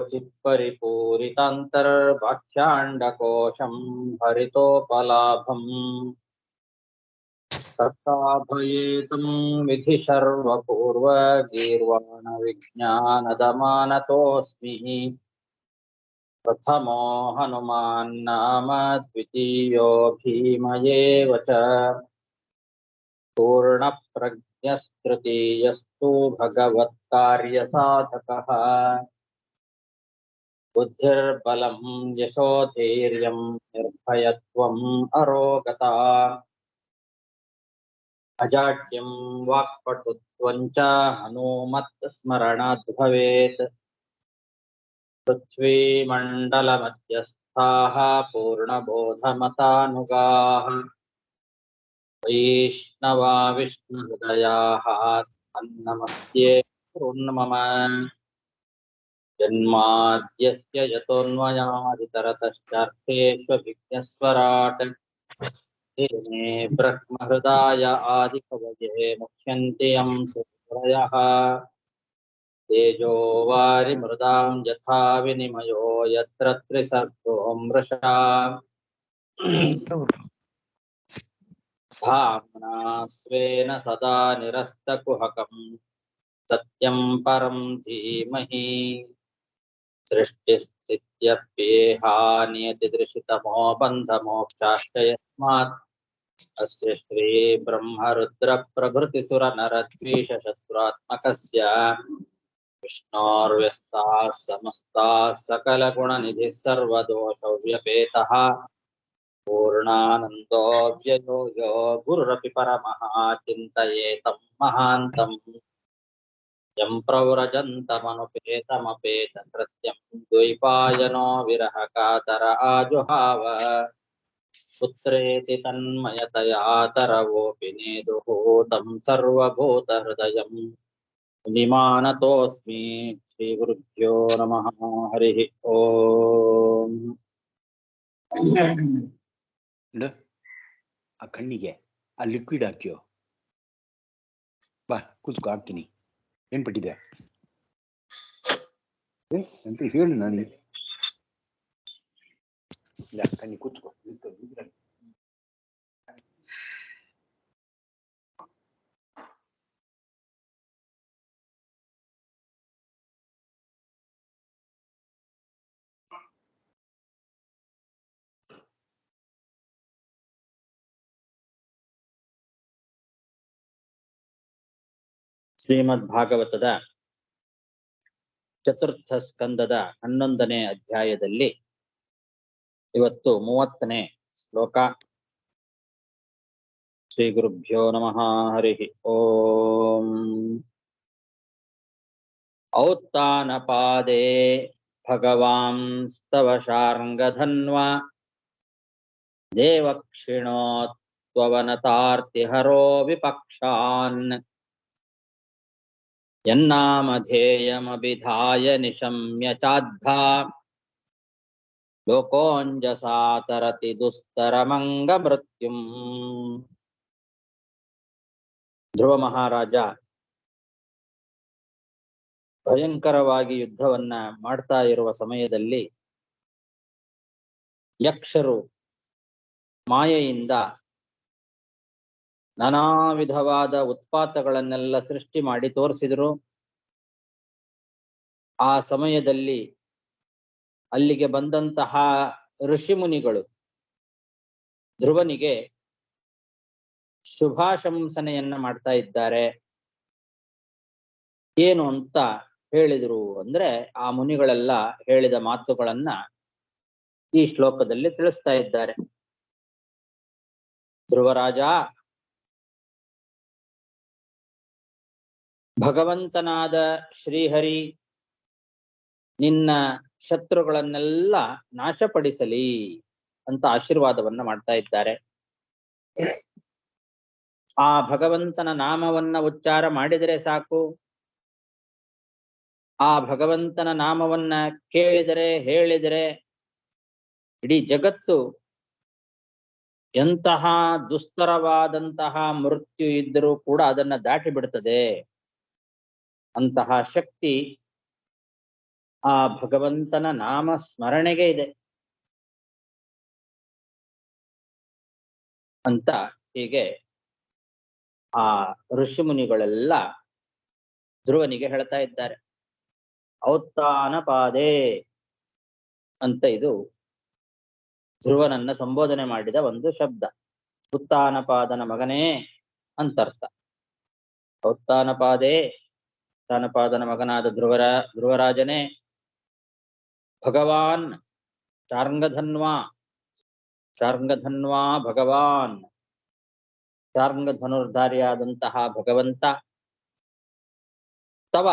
चित्परिपूरितान्तर्भाष्याण्डकोशं हरितोपलाभम् तथाभयेतं विधि सर्वपूर्वगीर्वाणविज्ञानदमानतोऽस्मि प्रथमो हनुमान् नाम द्वितीयो भीमयेव च पूर्णप्रज्ञस्तृतीयस्तु भगवत्कार्यसाधकः बुद्धिर्बलं यशोधैर्यं निर्भयत्वम् अरोगता अजाड्यं वाक्पटुत्वं च हनूमत् स्मरणाद् भवेत् पृथ्वीमण्डलमध्यस्थाः पूर्णबोधमतानुगाः वैष्णवा विष्णुहृदयाः तन्नमस्ये मम जन्माद्यस्य यतोऽन्वयादितरतश्चार्थेष्वभिज्ञस्वराट् तेने ब्रह्महृदाय आदिकवये मुह्यन्ति यं सूरयः तेजो वारिमृदां यथा विनिमयो यत्र त्रिसर्गो मृषा धाम्ना स्वेन सदा निरस्तकुहकं सत्यं परं धीमहि सृष्टिस्थित्यप्येहानियतिदृशितमो बन्धमोक्षाश्च यस्मात् अस्य श्रीब्रह्मरुद्रप्रभृतिसुरनरद्वीषशत्रुरात्मकस्य विष्णोर्व्यस्ताः समस्ताः सकलगुणनिधिः सर्वदोषव्यपेतः पूर्णानन्दो व्ययो यो गुरुरपि परमः चिन्तयेतं महान्तम् यं प्रव्रजन्तमनुपेतमपेतकृत्यं द्वैपायनो विरहकातर आजुहाव पुत्रेति तन्मयतया तरवोऽपि नेदुः तं सर्वभूतहृदयं मुनिमानतोऽस्मि श्रीगुरुभ्यो नमः हरिः ओम् ಆ ಕಣ್ಣಿಗೆ ಆ ಲಿಕ್ವಿಡ್ ಹಾಕ್ಯೋ ಬಾ ಕೂತ್ಕೊ ಹಾಕ್ತೀನಿ ಏನ್ ಪಟ್ಟಿದೆ ಅಂತ ಹೇಳು ನಾನು ಕಣ್ಣಿ ಕೂತ್ಕೊ ಶ್ರೀಮದ್ ಭಾಗವತದ ಚತುರ್ಥ ಸ್ಕಂದದ 11ನೇ ಅಧ್ಯಾಯದಲ್ಲಿ ಇವತ್ತು 30ನೇ ಶ್ಲೋಕ. ಶ್ರೀ ಗುರುಭ್ಯೋ ನಮಃ ಹರಿಃ ಓಂ. ಔತ್ತಾನಪಾದೇ ಭಗವಾಂಸ್ತವ ಶಾರ್ಂಗಧನ್ವಾ ದೇವಕ್ಷಿಣೋತ್ವವನತಾರ್ತಿಹರೋ ವಿಪಕ್ಷಾನ್ ಯನ್ನಾಮಧೇಯಮಭಿಧಾಯ ನಿಶಮ್ಯ ಚಾದ್ಧಾ ಲೋಕೋಂಜಸಾ ತರತಿ ದುಸ್ತರಮಂಗ ಮೃತ್ಯುಂ. ಧ್ರುವ ಮಹಾರಾಜ ಭಯಂಕರವಾಗಿ ಯುದ್ಧವನ್ನ ಮಾಡ್ತಾ ಇರುವ ಸಮಯದಲ್ಲಿ ಯಕ್ಷರು ಮಾಯೆಯಿಂದ ನಾನಾ ವಿಧವಾದ ಉತ್ಪಾತಗಳನ್ನೆಲ್ಲ ಸೃಷ್ಟಿ ಮಾಡಿ ತೋರಿಸಿದರು. ಆ ಸಮಯದಲ್ಲಿ ಅಲ್ಲಿಗೆ ಬಂದಂತಹ ಋಷಿಮುನಿಗಳು ಧ್ರುವನಿಗೆ ಶುಭಾಶಂಸನೆಯನ್ನ ಮಾಡ್ತಾ ಇದ್ದಾರೆ. ಏನು ಅಂತ ಹೇಳಿದ್ರು ಅಂದ್ರೆ ಆ ಮುನಿಗಳೆಲ್ಲ ಹೇಳಿದ ಮಾತುಗಳನ್ನ ಈ ಶ್ಲೋಕದಲ್ಲಿ ತಿಳಿಸ್ತಾ ಇದ್ದಾರೆ. ಧ್ರುವರಾಜ, ಭಗವಂತನಾದ ಶ್ರೀಹರಿ ನಿನ್ನ ಶತ್ರುಗಳನ್ನೆಲ್ಲ ನಾಶಪಡಿಸಲಿ ಅಂತ ಆಶೀರ್ವಾದವನ್ನ ಮಾಡ್ತಾ ಇದ್ದಾರೆ. ಆ ಭಗವಂತನ ನಾಮವನ್ನ ಉಚ್ಚಾರ ಮಾಡಿದರೆ ಸಾಕು, ಆ ಭಗವಂತನ ನಾಮವನ್ನ ಕೇಳಿದರೆ ಹೇಳಿದರೆ ಇಡೀ ಜಗತ್ತು ಎಂತಹ ದುಸ್ತರವಾದಂತಹ ಮೃತ್ಯು ಇದ್ದರೂ ಕೂಡ ಅದನ್ನ ದಾಟಿ ಬಿಡ್ತದೆ. ಅಂತಹ ಶಕ್ತಿ ಆ ಭಗವಂತನ ನಾಮ ಸ್ಮರಣೆಗೆ ಇದೆ ಅಂತ ಹೀಗೆ ಆ ಋಷಿ ಮುನಿಗಳೆಲ್ಲ ಧ್ರುವನಿಗೆ ಹೇಳ್ತಾ ಇದ್ದಾರೆ. ಔತ್ಥಾನ ಪಾದೇ ಅಂತ ಇದು ಧ್ರುವನನ್ನ ಸಂಬೋಧನೆ ಮಾಡಿದ ಒಂದು ಶಬ್ದ. ಉತ್ಥಾನಪಾದನ ಮಗನೇ ಅಂತರ್ಥ. ಔತ್ಥಾನಪಾದೇ, ಉತ್ಥಾನಪಾದನ ಮಗನಾದ ಧ್ರುವರಾಜನೇ, ಭಗವಾನ್ ಚಾರ್ಂಗಧನ್ವಾ, ಚಾರ್ಂಗಧನ್ವಾ ಭಗವಾನ್, ಚಾರ್ಂಗ ಧನುರ್ಧಾರಿಯಾದಂತಹ ಭಗವಂತ, ತವ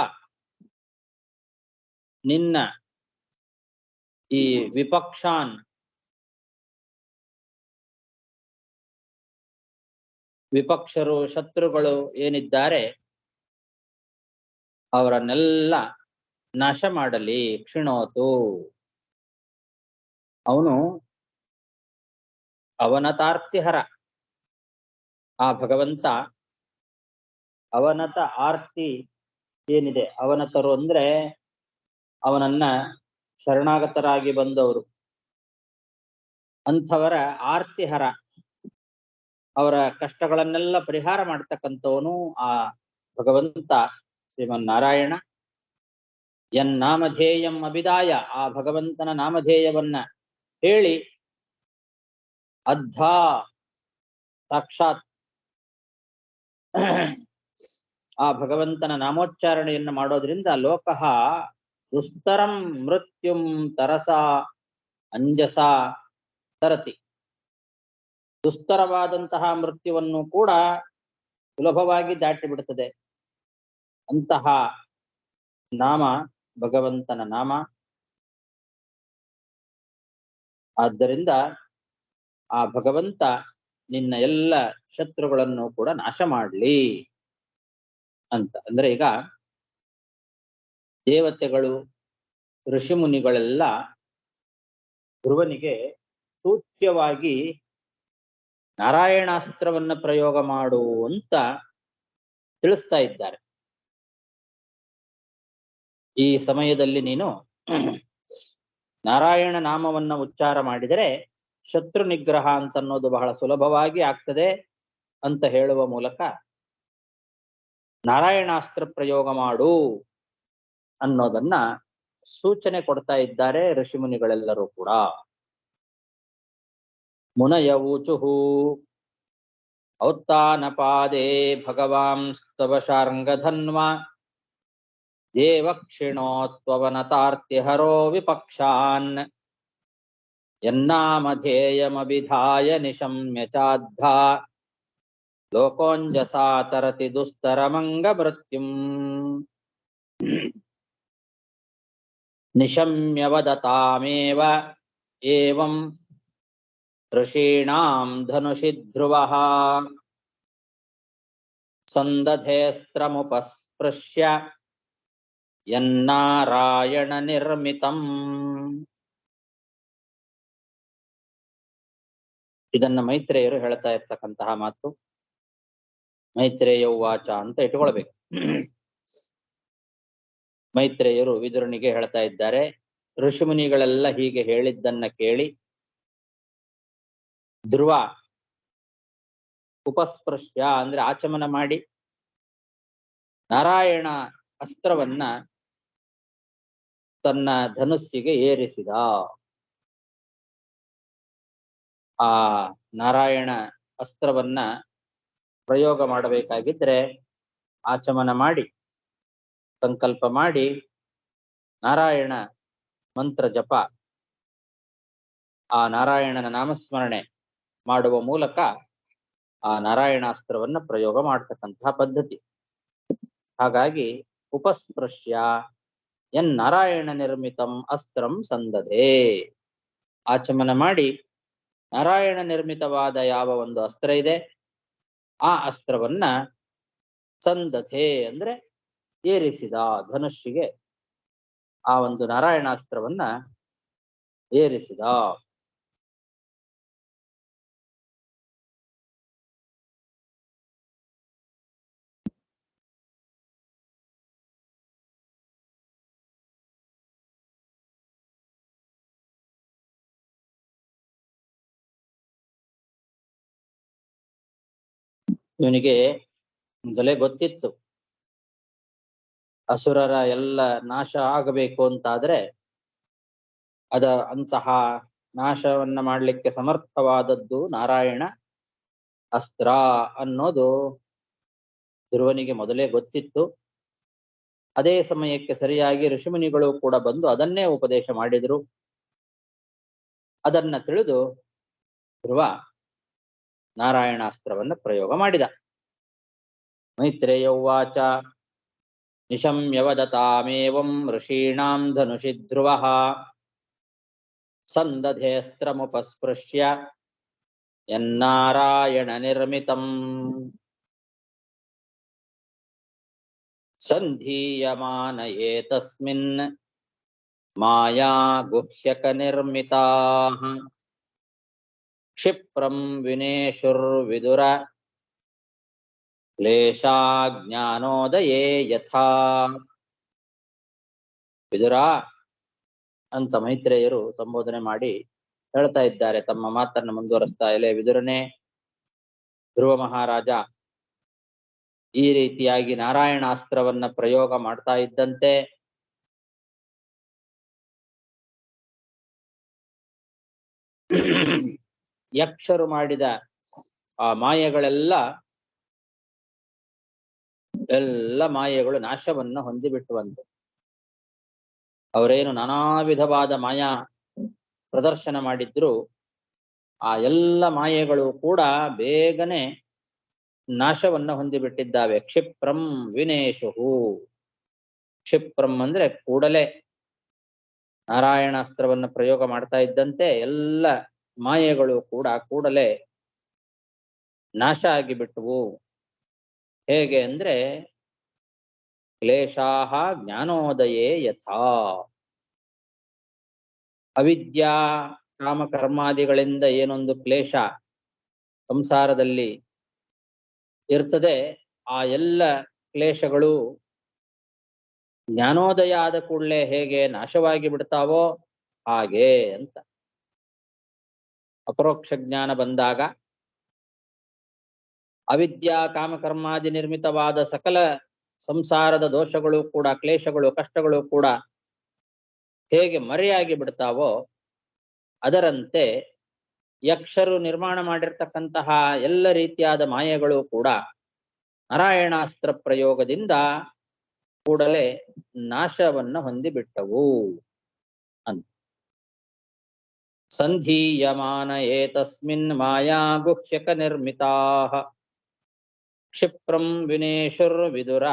ನಿನ್ನ ಈ ವಿಪಕ್ಷಾನ್, ವಿಪಕ್ಷರು ಶತ್ರುಗಳು ಏನಿದ್ದಾರೆ ಅವರನ್ನೆಲ್ಲ ನಾಶ ಮಾಡಲಿ. ಕ್ಷಿಣೋತು, ಅವನು ಅವನತಾರ್ತಿಹರ. ಆ ಭಗವಂತ ಅವನತ ಆರ್ತಿ ಏನಿದೆ, ಅವನತರು ಅಂದ್ರೆ ಅವನನ್ನ ಶರಣಾಗತರಾಗಿ ಬಂದವರು, ಅಂಥವರ ಆರ್ತಿಹರ, ಅವರ ಕಷ್ಟಗಳನ್ನೆಲ್ಲ ಪರಿಹಾರ ಮಾಡ್ತಕ್ಕಂಥವನು ಆ ಭಗವಂತ ಶ್ರೀಮನ್ನಾರಾಯಣ. ನಾಮಧೇಯಂ ಅಭಿದಾಯ, ಆ ಭಗವಂತನ ನಾಮಧೇಯವನ್ನ ಹೇಳಿ ಅದ್ಧಾ ಸಾಕ್ಷಾತ್ ಆ ಭಗವಂತನ ನಾಮೋಚ್ಚಾರಣೆಯನ್ನು ಮಾಡೋದ್ರಿಂದ ಲೋಕಃ ದುಸ್ತರಂ ಮೃತ್ಯುಂ ತರಸ ಅಂಜಸ ತರತಿ, ದುಸ್ತರವಾದಂತಹ ಮೃತ್ಯುವನ್ನು ಕೂಡ ಸುಲಭವಾಗಿ ದಾಟಿ ಬಿಡುತ್ತದೆ. ಅಂತಹ ನಾಮ ಭಗವಂತನ ನಾಮ. ಆದ್ದರಿಂದ ಆ ಭಗವಂತ ನಿನ್ನ ಎಲ್ಲ ಶತ್ರುಗಳನ್ನು ಕೂಡ ನಾಶ ಮಾಡಲಿ ಅಂತ. ಅಂದ್ರೆ ಈಗ ದೇವತೆಗಳು ಋಷಿ ಮುನಿಗಳೆಲ್ಲ ಧ್ರುವನಿಗೆ ಸೂಚ್ಯವಾಗಿ ನಾರಾಯಣಾಸ್ತ್ರವನ್ನ ಪ್ರಯೋಗ ಮಾಡು ಅಂತ ತಿಳಿಸ್ತಾ ಇದ್ದಾರೆ. ಈ ಸಮಯದಲ್ಲಿ ನೀನು ನಾರಾಯಣ ನಾಮವನ್ನ ಉಚ್ಚಾರ ಮಾಡಿದರೆ ಶತ್ರು ನಿಗ್ರಹ ಅಂತನ್ನೋದು ಬಹಳ ಸುಲಭವಾಗಿ ಆಗ್ತದೆ ಅಂತ ಹೇಳುವ ಮೂಲಕ ನಾರಾಯಣಾಸ್ತ್ರ ಪ್ರಯೋಗ ಮಾಡು ಅನ್ನೋದನ್ನ ಸೂಚನೆ ಕೊಡ್ತಾ ಇದ್ದಾರೆ ಋಷಿಮುನಿಗಳೆಲ್ಲರೂ ಕೂಡ. ಮುನಯ ಊಚುಹು ಔತ್ಥಾನಪಾದೇ ಭಗವಾಂಸ್ತವ ಶಾರ್ಂಗಧನ್ವಾ ದೇವಕ್ಷಿಣೋತ್ವವನತಾರ್ತಿಹರೋ ವಿಪಕ್ಷಾನ್ ಯನ್ನಾಮಧೇಯಮಭಿಧಾಯ ನಿಶಮ್ಯ ಚಾದ್ಧಾ ಲೋಕೋಂಜಸಾ ತರತಿ ದುಸ್ತರಮಂಗ ಮೃತ್ಯುಂ ನಿಶಮ್ಯ ವದತಾಮೇವ ಏವಂ ಋಷೀಣಾಂ ಧನುಷಿ ಧ್ರುವಃ ಸಂದಧೇಸ್ತ್ರಮುಪಸ್ಪೃಶ್ಯ ಯನ್ನಾರಾಯಣ ನಿರ್ಮಿತಂ. ಇದನ್ನ ಮೈತ್ರೇಯರು ಹೇಳ್ತಾ ಇರ್ತಕ್ಕಂತಹ ಮಾತು. ಮೈತ್ರೇಯ ಉವಾಚ ಅಂತ ಇಟ್ಕೊಳ್ಬೇಕು. ಮೈತ್ರೇಯರು ವಿದುರನಿಗೆ ಹೇಳ್ತಾ ಇದ್ದಾರೆ, ಋಷಿಮುನಿಗಳೆಲ್ಲ ಹೀಗೆ ಹೇಳಿದ್ದನ್ನ ಕೇಳಿ ಧ್ರುವ ಉಪಸ್ಪೃಶ್ಯ ಅಂದ್ರೆ ಆಚಮನ ಮಾಡಿ ನಾರಾಯಣ ಅಸ್ತ್ರವನ್ನ ತನ್ನ ಧನುಸ್ಸಿಗೆ ಏರಿಸಿದ. ಆ ನಾರಾಯಣ ಅಸ್ತ್ರವನ್ನ ಪ್ರಯೋಗ ಮಾಡಬೇಕಾಗಿದ್ರೆ ಆಚಮನ ಮಾಡಿ ಸಂಕಲ್ಪ ಮಾಡಿ ನಾರಾಯಣ ಮಂತ್ರ ಜಪ, ಆ ನಾರಾಯಣನ ನಾಮಸ್ಮರಣೆ ಮಾಡುವ ಮೂಲಕ ಆ ನಾರಾಯಣಾಸ್ತ್ರವನ್ನ ಪ್ರಯೋಗ ಮಾಡತಕ್ಕಂತಹ ಪದ್ಧತಿ. ಹಾಗಾಗಿ ಉಪಸ್ಪೃಶ್ಯ ನಾರಾಯಣ ನಿರ್ಮಿತಂ ಅಸ್ತ್ರಂ ಸಂದಧೆ, ಆಚಮನ ಮಾಡಿ ನಾರಾಯಣ ನಿರ್ಮಿತವಾದ ಯಾವ ಒಂದು ಅಸ್ತ್ರ ಇದೆ ಆ ಅಸ್ತ್ರವನ್ನ ಸಂದಧೆ ಅಂದ್ರೆ ಏರಿಸಿದ, ಧನುಷ್ಸಿಗೆ ಆ ಒಂದು ನಾರಾಯಣಾಸ್ತ್ರವನ್ನ ಏರಿಸಿದ. ಇವನಿಗೆ ಮೊದಲೇ ಗೊತ್ತಿತ್ತು ಅಸುರರ ಎಲ್ಲ ನಾಶ ಆಗಬೇಕು ಅಂತಾದ್ರೆ ಅಂತಹ ನಾಶವನ್ನ ಮಾಡಲಿಕ್ಕೆ ಸಮರ್ಥವಾದದ್ದು ನಾರಾಯಣ ಅಸ್ತ್ರ ಅನ್ನೋದು ಧ್ರುವನಿಗೆ ಮೊದಲೇ ಗೊತ್ತಿತ್ತು. ಅದೇ ಸಮಯಕ್ಕೆ ಸರಿಯಾಗಿ ಋಷಿಮುನಿಗಳು ಕೂಡ ಬಂದು ಅದನ್ನೇ ಉಪದೇಶ ಮಾಡಿದ್ರು. ಅದನ್ನ ತಿಳಿದು ಧ್ರುವ ನಾರಾಯಣಾಸ್ತ್ರವನ್ನ ಪ್ರಯೋಗ ಮಾಡಿದ. ಮೈತ್ರೇಯ ಉವಾಚ ನಿಶಮ್ಯವದತಾಮೇವಂ ಋಷೀಣಾಂ ಧನುಷಿ ಧ್ರುವಃ ಸಂದಧೇಸ್ತ್ರಮುಪಸ್ಪೃಶ್ಯ ಯನ್ನಾರಾಯಣ ನಿರ್ಮಿತಂ ಸಂಧೀಯಮಾನ ಏತಸ್ಮಿನ್ ಮಾಯಾ ಗುಹ್ಯಕ ನಿರ್ಮಿತಾಃ ಕ್ಷಿಪ್ರಂ ವಿನೇಶುರ್ವಿದುರ ಕ್ಲೇಶಾ ಜ್ಞಾನೋದಯೇ ಯಥಾ. ವಿದುರ ಅಂತ ಮೈತ್ರೇಯರು ಸಂಬೋಧನೆ ಮಾಡಿ ಹೇಳ್ತಾ ಇದ್ದಾರೆ, ತಮ್ಮ ಮಾತನ್ನು ಮುಂದುವರಿಸ್ತಾ ಇಲೆ ವಿದುರನೇ, ಧ್ರುವ ಮಹಾರಾಜ ಈ ರೀತಿಯಾಗಿ ನಾರಾಯಣಾಸ್ತ್ರವನ್ನ ಪ್ರಯೋಗ ಮಾಡ್ತಾ ಇದ್ದಂತೆ ಯಕ್ಷರು ಮಾಡಿದ ಆ ಮಾಯೆಗಳೆಲ್ಲ ಮಾಯೆಗಳು ನಾಶವನ್ನ ಹೊಂದಿಬಿಟ್ಟುವಂತೆ. ಅವರೇನು ನಾನಾ ವಿಧವಾದ ಮಾಯಾ ಪ್ರದರ್ಶನ ಮಾಡಿದ್ರು ಆ ಎಲ್ಲ ಮಾಯೆಗಳು ಕೂಡ ಬೇಗನೆ ನಾಶವನ್ನ ಹೊಂದಿಬಿಟ್ಟಿದ್ದಾವೆ. ಕ್ಷಿಪ್ರಂ ವಿನೇಶುಹು, ಕ್ಷಿಪ್ರಂ ಅಂದ್ರೆ ಕೂಡಲೇ ನಾರಾಯಣಾಸ್ತ್ರವನ್ನ ಪ್ರಯೋಗ ಮಾಡ್ತಾ ಇದ್ದಂತೆ ಎಲ್ಲ ಮಾಯೆಗಳು ಕೂಡ ಕೂಡಲೇ ನಾಶ ಆಗಿಬಿಟ್ಟವು. ಹೇಗೆ ಅಂದ್ರೆ ಕ್ಲೇಶಾಹ ಜ್ಞಾನೋದಯೇ ಯಥಾ. ಅವಿದ್ಯಾ ಕಾಮಕರ್ಮಾದಿಗಳಿಂದ ಏನೊಂದು ಕ್ಲೇಶ ಸಂಸಾರದಲ್ಲಿ ಇರ್ತದೆ, ಆ ಎಲ್ಲ ಕ್ಲೇಶಗಳು ಜ್ಞಾನೋದಯ ಆದ ಕೂಡಲೇ ಹೇಗೆ ನಾಶವಾಗಿ ಬಿಡ್ತಾವೋ ಹಾಗೆ ಅಂತ. ಅಪರೋಕ್ಷ ಜ್ಞಾನ ಬಂದಾಗ ಅವಿದ್ಯಾ ಕಾಮಕರ್ಮಾದಿ ನಿರ್ಮಿತವಾದ ಸಕಲ ಸಂಸಾರದ ದೋಷಗಳು ಕೂಡ, ಕ್ಲೇಶಗಳು, ಕಷ್ಟಗಳು ಕೂಡ ಹೇಗೆ ಮರೆಯಾಗಿ ಬಿಡ್ತಾವೋ ಅದರಂತೆ ಯಕ್ಷರು ನಿರ್ಮಾಣ ಮಾಡಿರ್ತಕ್ಕಂತಹ ಎಲ್ಲ ರೀತಿಯಾದ ಮಾಯೆಗಳು ಕೂಡ ನಾರಾಯಣಾಸ್ತ್ರ ಪ್ರಯೋಗದಿಂದ ಕೂಡಲೇ ನಾಶವನ್ನ ಹೊಂದಿಬಿಟ್ಟವು ಅಂತ. ಸಂಧೀಯಮಾನ ಏತಸ್ಮಿನ್ ಮಾಯಾ ಗುಹ್ಯಕ ನಿರ್ಮಿತಾಃ ಕ್ಷಿಪ್ರಂ ವಿನೇಶುರ್ವಿದುರ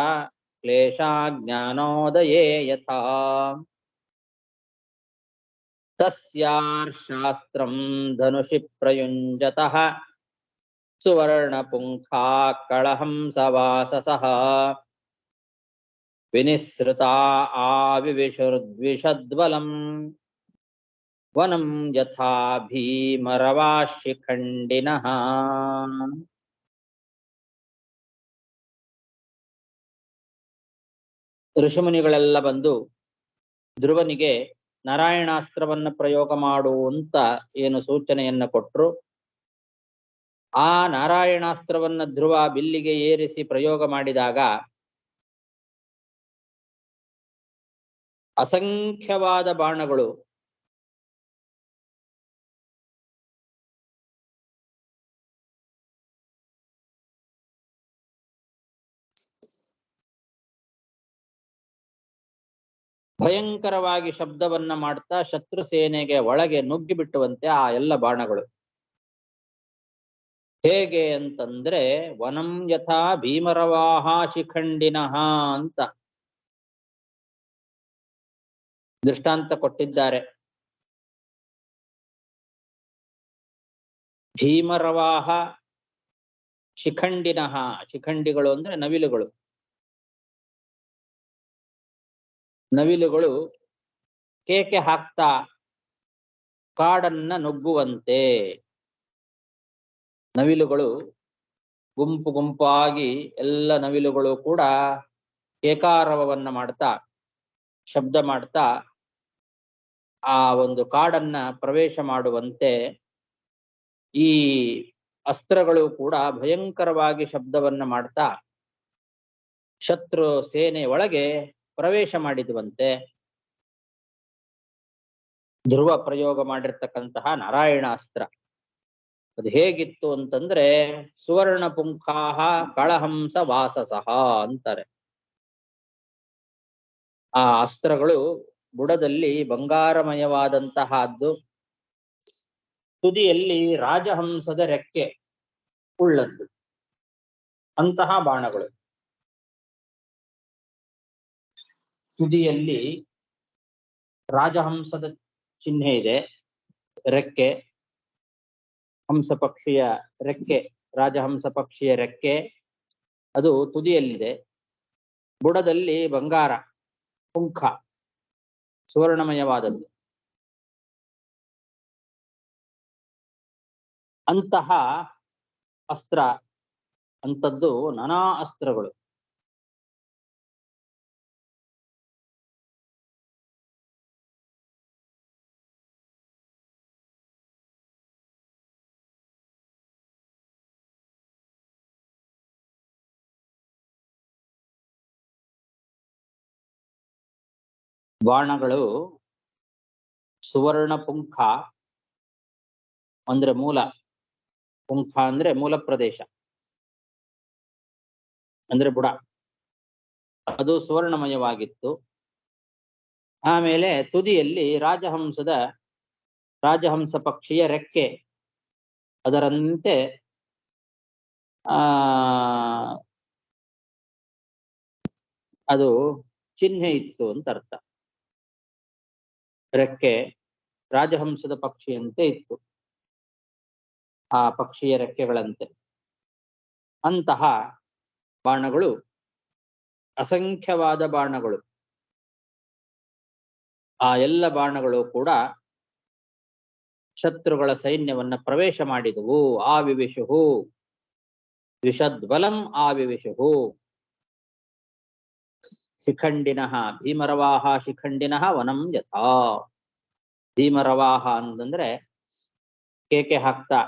ಕ್ಲೇಶಾ ಜ್ಞಾನೋದಯೇ ಯಥಾ. ತಸ್ಯಾರ್ಶಾಸ್ತ್ರಂ ಧನುಷಿ ಪ್ರಯುಂಜತಃ ಸುವರ್ಣಪುಂಖಾ ಕಳಹಂಸವಾಸಸಃ ವಿನಿಸೃತಾ ಆವಿವಿಶುರ್ದ್ವಿಷದ್ವಲಂ ವನಂ ಯಥಾ ಭೀಮರವಾಶಿಖಂಡಿನಃ. ಋಷಿಮುನಿಗಳೆಲ್ಲ ಬಂದು ಧ್ರುವನಿಗೆ ನಾರಾಯಣಾಸ್ತ್ರವನ್ನ ಪ್ರಯೋಗ ಮಾಡು ಅಂತ ಏನು ಸೂಚನೆಯನ್ನ ಕೊಟ್ರು, ಆ ನಾರಾಯಣಾಸ್ತ್ರವನ್ನ ಧ್ರುವ ಬಿಲ್ಲಿಗೆ ಏರಿಸಿ ಪ್ರಯೋಗ ಮಾಡಿದಾಗ ಅಸಂಖ್ಯವಾದ ಬಾಣಗಳು ಭಯಂಕರವಾಗಿ ಶಬ್ದವನ್ನ ಮಾಡ್ತಾ ಶತ್ರು ಸೇನೆಗೆ ಒಳಗೆ ನುಗ್ಗಿ ಬಿಟ್ಟುವಂತೆ ಆ ಎಲ್ಲ ಬಾಣಗಳು. ಹೇಗೆ ಅಂತಂದ್ರೆ ವನಂ ಯಥಾ ಭೀಮರವಾಹ ಶಿಖಂಡಿನಃ ಅಂತ ದೃಷ್ಟಾಂತ ಕೊಟ್ಟಿದ್ದಾರೆ. ಭೀಮರವಾಹ ಶಿಖಂಡಿನಃ, ಶಿಖಂಡಿಗಳು ಅಂದ್ರೆ ನವಿಲುಗಳು. ನವಿಲುಗಳು ಕೇಕೆ ಹಾಕ್ತಾ ಕಾಡನ್ನ ನುಗ್ಗುವಂತೆ, ನವಿಲುಗಳು ಗುಂಪು ಗುಂಪಾಗಿ ಎಲ್ಲ ನವಿಲುಗಳು ಕೂಡ ಕೇಕಾರವನ್ನ ಮಾಡ್ತಾ ಶಬ್ದ ಮಾಡ್ತಾ ಆ ಒಂದು ಕಾಡನ್ನ ಪ್ರವೇಶ ಮಾಡುವಂತೆ ಈ ಅಸ್ತ್ರಗಳು ಕೂಡ ಭಯಂಕರವಾಗಿ ಶಬ್ದವನ್ನ ಮಾಡ್ತಾ ಶತ್ರು ಸೇನೆ ಒಳಗೆ ಪ್ರವೇಶ ಮಾಡಿದುವಂತೆ. ಧ್ರುವ ಪ್ರಯೋಗ ಮಾಡಿರ್ತಕ್ಕಂತಹ ನಾರಾಯಣ ಅಸ್ತ್ರ ಅದು ಹೇಗಿತ್ತು ಅಂತಂದ್ರೆ ಸುವರ್ಣ ಪುಂಖಾಹ ಕಳಹಂಸ ವಾಸಸಃ ಅಂತಾರೆ. ಆ ಅಸ್ತ್ರಗಳು ಬುಡದಲ್ಲಿ ಬಂಗಾರಮಯವಾದಂತಹದ್ದು, ತುದಿಯಲ್ಲಿ ರಾಜಹಂಸದ ರೆಕ್ಕೆ ಉಳ್ಳದ್ದು ಅಂತಹ ಬಾಣಗಳು. ತುದಿಯಲ್ಲಿ ರಾಜಹಂಸದ ಚಿಹ್ನೆ ಇದೆ, ರೆಕ್ಕೆ, ಹಂಸ ಪಕ್ಷಿಯ ರೆಕ್ಕೆ, ರಾಜಹಂಸ ಪಕ್ಷಿಯ ರೆಕ್ಕೆ ಅದು ತುದಿಯಲ್ಲಿದೆ. ಬುಡದಲ್ಲಿ ಬಂಗಾರ ಪುಂಖ ಸುವರ್ಣಮಯವಾದದ್ದು. ಅಂತಹ ಅಸ್ತ್ರ ಅಂತದ್ದು ನಾನಾ ಅಸ್ತ್ರಗಳು. ಬಾಣಗಳು ಸುವರ್ಣ ಪುಂಖ ಅಂದ್ರೆ ಮೂಲ, ಪುಂಖ ಅಂದ್ರೆ ಮೂಲ ಪ್ರದೇಶ ಅಂದ್ರೆ ಬುಡ, ಅದು ಸುವರ್ಣಮಯವಾಗಿತ್ತು. ಆಮೇಲೆ ತುದಿಯಲ್ಲಿ ರಾಜಹಂಸ ಪಕ್ಷಿಯ ರೆಕ್ಕೆ ಅದರಂತೆ ಅದು ಚಿಹ್ನೆ ಇತ್ತು ಅಂತ ಅರ್ಥ. ರೆಕ್ಕೆ ರಾಜಹಂಸದ ಪಕ್ಷಿಯಂತೆ ಇತ್ತು, ಆ ಪಕ್ಷಿಯ ರೆಕ್ಕೆಗಳಂತೆ. ಅಂತಹ ಬಾಣಗಳು ಅಸಂಖ್ಯವಾದ ಬಾಣಗಳು. ಆ ಎಲ್ಲ ಬಾಣಗಳು ಕೂಡ ಶತ್ರುಗಳ ಸೈನ್ಯವನ್ನ ಪ್ರವೇಶ ಮಾಡಿದವು. ಆವಿವಿಷುಹು ವಿಷದ್ಬಲಂ ಆವಿವಿಷುಹು. ಶಿಖಂಡಿನಃ ಭೀಮರವಾಹ ಶಿಖಂಡಿನಃ ವನಂ ಯಥಾ. ಭೀಮರವಾಹ ಅಂತಂದ್ರೆ ಕೇಕೆ ಹಾಕ್ತಾ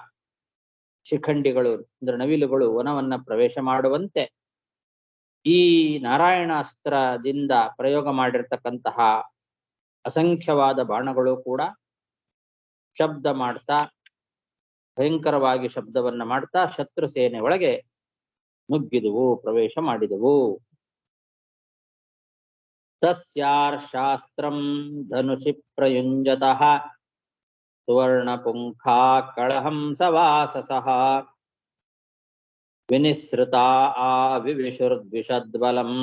ಶಿಖಂಡಿಗಳು ಅಂದ್ರೆ ನವಿಲುಗಳು ವನವನ್ನ ಪ್ರವೇಶ ಮಾಡುವಂತೆ ಈ ನಾರಾಯಣಾಸ್ತ್ರದಿಂದ ಪ್ರಯೋಗ ಮಾಡಿರ್ತಕ್ಕಂತಹ ಅಸಂಖ್ಯವಾದ ಬಾಣಗಳು ಕೂಡ ಶಬ್ದ ಮಾಡ್ತಾ, ಭಯಂಕರವಾಗಿ ಶಬ್ದವನ್ನ ಮಾಡ್ತಾ ಶತ್ರು ಸೇನೆ ಒಳಗೆ ನುಗ್ಗಿದುವು, ಪ್ರವೇಶ ಮಾಡಿದವು. ತಸ್ಯಾರ್ಶಾಸ್ತ್ರಂ ಧನುಷಿ ಪ್ರಯುಂಜತಃ ಸುವರ್ಣಪುಂಖಾ ಕಳಹಂಸವಾಸಸಃ ವಿನಿಸೃತಾ ಆವಿವಿಷುರ್ದ್ವಿಷದ್ಬಲಂ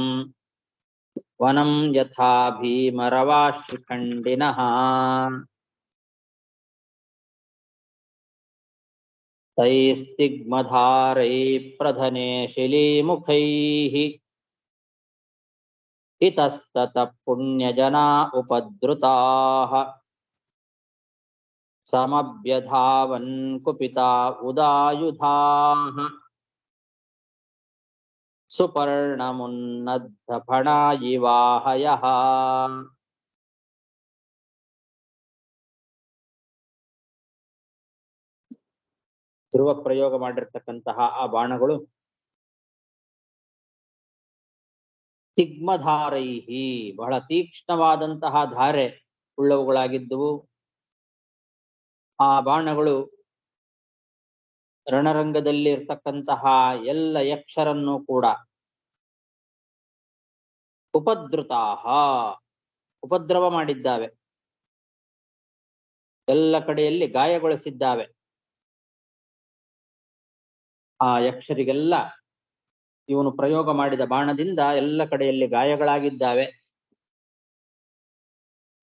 ವನಂ ಯಥಾ ಭೀಮರವಾಶಿಖಂಡಿನಃ. ತೈಸ್ತಿಗ್ಮಧಾರೈ ಪ್ರಧನೆ ಶಿಲೀಮುಖೈಃ ಇತಸ್ತತಃ ಪುಣ್ಯಜನಾ ಉಪದ್ರುತಾಃ ಸಮಭ್ಯಧಾವನ್ ಕುಪಿತಾ ಉದಾಯುಧಾಃ ಸುಪರ್ಣಮುನ್ನದ್ಧಫಣಾಯಿವಾಹಯಃ. ಧ್ರುವ ಪ್ರಯೋಗ ಮಾಡಿರ್ತಕ್ಕಂತಹ ಆ ಬಾಣಗಳು ತಿಗ್ಮಧಾರೈಹಿ ಬಹಳ ತೀಕ್ಷ್ಣವಾದಂತಹ ಧಾರೆ ಉಳ್ಳವುಗಳಾಗಿದ್ದುವು. ಆ ಬಾಣಗಳು ರಣರಂಗದಲ್ಲಿ ಇರ್ತಕ್ಕಂತಹ ಎಲ್ಲ ಯಕ್ಷರನ್ನು ಕೂಡ ಉಪದ್ರುತಾಹ ಉಪದ್ರವ ಮಾಡಿದ್ದಾವೆ, ಎಲ್ಲ ಕಡೆಯಲ್ಲಿ ಗಾಯಗೊಳಿಸಿದ್ದಾವೆ. ಆ ಯಕ್ಷರಿಗೆಲ್ಲ ಇವನು ಪ್ರಯೋಗ ಮಾಡಿದ ಬಾಣದಿಂದ ಎಲ್ಲ ಕಡೆಯಲ್ಲಿ ಗಾಯಗಳಾಗಿದ್ದಾವೆ.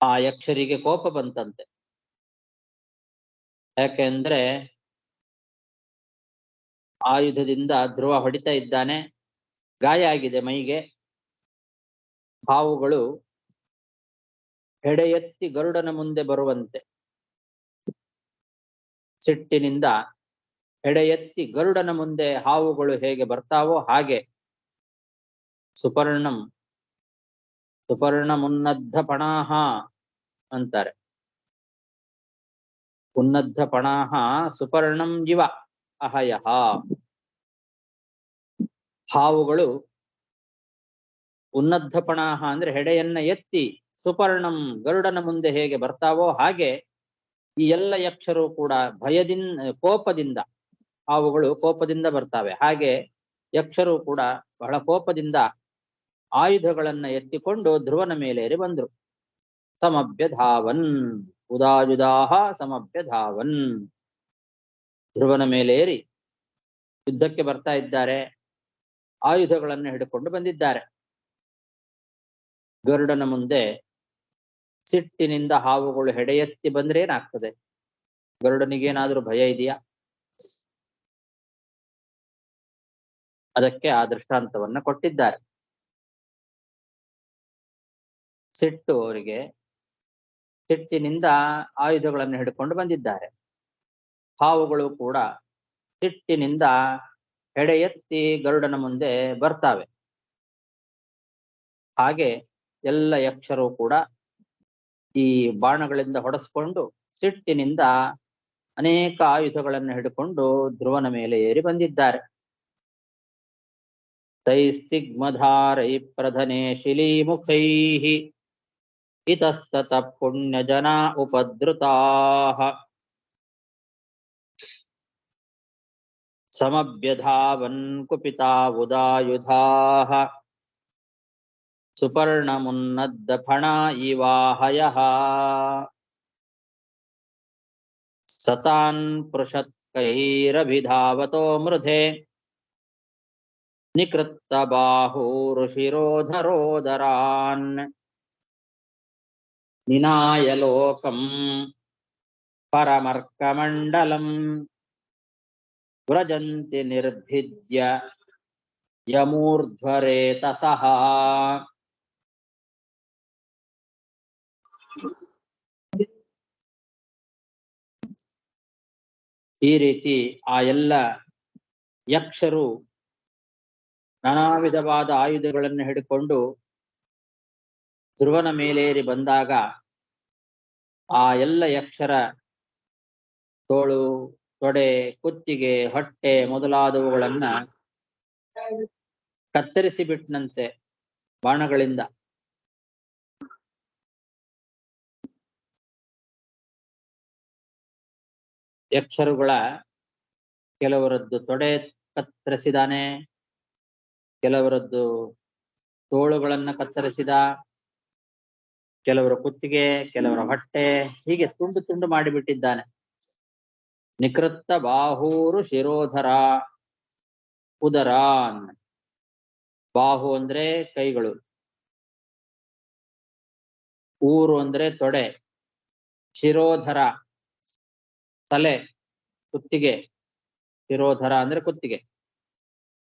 ಆ ಯಕ್ಷರಿಗೆ ಕೋಪ ಬಂತಂತೆ. ಯಾಕೆಂದ್ರೆ ಆಯುಧದಿಂದ ಧ್ರುವ ಹೊಡಿತಾ ಇದ್ದಾನೆ, ಗಾಯ ಆಗಿದೆ ಮೈಗೆ. ಹಾವುಗಳು ಹೆಡೆ ಎತ್ತಿ ಗರುಡನ ಮುಂದೆ ಬರುವಂತೆ ಸಿಟ್ಟಿನಿಂದ ಹೆಡೆ ಎತ್ತಿ ಗರುಡನ ಮುಂದೆ ಹಾವುಗಳು ಹೇಗೆ ಬರ್ತಾವೋ ಹಾಗೆ ಸುಪರ್ಣಮುನ್ನದ್ಧ ಪಣಾಹ ಅಂತಾರೆ. ಉನ್ನದ್ಧ ಪಣಾಹ ಸುಪರ್ಣಂ ಇವ ಅಹಯಃ. ಹಾವುಗಳು ಉನ್ನದ್ಧಪಣಾಹ ಅಂದ್ರೆ ಹೆಡೆಯನ್ನ ಎತ್ತಿ ಸುಪರ್ಣಂ ಗರುಡನ ಮುಂದೆ ಹೇಗೆ ಬರ್ತಾವೋ ಹಾಗೆ ಈ ಎಲ್ಲ ಯಕ್ಷರು ಕೂಡ ಭಯದಿಂದ ಕೋಪದಿಂದ, ಹಾವುಗಳು ಕೋಪದಿಂದ ಬರ್ತಾವೆ, ಹಾಗೆ ಯಕ್ಷರು ಕೂಡ ಬಹಳ ಕೋಪದಿಂದ ಆಯುಧಗಳನ್ನ ಎತ್ತಿಕೊಂಡು ಧ್ರುವನ ಮೇಲೇರಿ ಬಂದ್ರು. ಸಮಭ್ಯಧಾವನ್ ಉದಾಯುಧಾಹ ಸಮಭ್ಯಧಾವನ್, ಧ್ರುವನ ಮೇಲೇರಿ ಯುದ್ಧಕ್ಕೆ ಬರ್ತಾ ಇದ್ದಾರೆ, ಆಯುಧಗಳನ್ನು ಹಿಡ್ಕೊಂಡು ಬಂದಿದ್ದಾರೆ. ಗರುಡನ ಮುಂದೆ ಸಿಟ್ಟಿನಿಂದ ಹಾವುಗಳು ಹೆಡೆಯೆತ್ತಿ ಬಂದ್ರೆ ಏನಾಗ್ತದೆ? ಗರುಡನಿಗೇನಾದ್ರೂ ಭಯ ಇದೆಯಾ? ಅದಕ್ಕೆ ಆ ದೃಷ್ಟಾಂತವನ್ನ ಕೊಟ್ಟಿದ್ದಾರೆ. ಸಿಟ್ಟು ಅವರಿಗೆ, ಸಿಟ್ಟಿನಿಂದ ಆಯುಧಗಳನ್ನು ಹಿಡ್ಕೊಂಡು ಬಂದಿದ್ದಾರೆ. ಹಾವುಗಳು ಕೂಡ ಸಿಟ್ಟಿನಿಂದ ಹೆಡೆ ಎತ್ತಿ ಗರುಡನ ಮುಂದೆ ಬರ್ತಾವೆ. ಹಾಗೆ ಎಲ್ಲ ಯಕ್ಷರು ಕೂಡ ಈ ಬಾಣಗಳಿಂದ ಹೊಡೆಸ್ಕೊಂಡು ಸಿಟ್ಟಿನಿಂದ ಅನೇಕ ಆಯುಧಗಳನ್ನು ಹಿಡ್ಕೊಂಡು ಧ್ರುವನ ಮೇಲೆ ಏರಿ ಬಂದಿದ್ದಾರೆ. ತೈಸ್ತಿಗ್ಮಧಾರೈ ಪ್ರಧನೆ ಶಿಲೀಮುಖೈಃ ಇತಸ್ತತ ಪುಣ್ಯ ಜನ ಉಪದ್ರುತಾಃ ಸಮಭ್ಯಧಾವನ್ ಕುಪಿತಾ ಉದಾಯುಧಾಃ ಸುಪರ್ಣಮುನ್ನದ್ದ ಫಣ ಇವಾಹಯಃ ಸತಾನ್ ಪೃಷತ್ಕೈರಭಿಧಾವತೋ ಮೃಧೆ ನಿಕೃತ್ತ ಬಾಹೂರುಶಿರೋಧರೋದರಾನ್ ನಿನಾಯ ಲೋಕಂ ಪರಮರ್ಕಮಂಡಲಂ ವ್ರಜಂತಿ ನಿರ್ಭಿದ್ಯ ಯಮೂರ್ಧ್ವರೇತಸಃ. ಈ ರೀತಿ ಆ ಎಲ್ಲ ಯಕ್ಷರು ನಾನಾ ವಿಧವಾದ ಆಯುಧಗಳನ್ನು ಹಿಡ್ಕೊಂಡು ಧ್ರುವನ ಮೇಲೇರಿ ಬಂದಾಗ ಆ ಎಲ್ಲ ಯಕ್ಷರ ತೋಳು, ತೊಡೆ, ಕುತ್ತಿಗೆ, ಹೊಟ್ಟೆ ಮೊದಲಾದವುಗಳನ್ನ ಕತ್ತರಿಸಿ ಬಿಟ್ಟನಂತೆ ಬಾಣಗಳಿಂದ. ಯಕ್ಷರುಗಳ ಕೆಲವರದ್ದು ತೊಡೆ ಕತ್ತರಿಸಿದಾನೆ, ಕೆಲವರದ್ದು ತೋಳುಗಳನ್ನ ಕತ್ತರಿಸಿದ, ಕೆಲವರ ಕುತ್ತಿಗೆ, ಕೆಲವರ ಹೊಟ್ಟೆ, ಹೀಗೆ ತುಂಡು ತುಂಡು ಮಾಡಿಬಿಟ್ಟಿದ್ದಾನೆ. ನಿಕೃತ್ತ ಬಾಹೂರು ಶಿರೋಧರ ಉದರಾನ್. ಬಾಹು ಅಂದ್ರೆ ಕೈಗಳು, ಊರು ಅಂದ್ರೆ ತೊಡೆ, ಶಿರೋಧರ ತಲೆ, ಕುತ್ತಿಗೆ. ಶಿರೋಧರ ಅಂದ್ರೆ ಕುತ್ತಿಗೆ,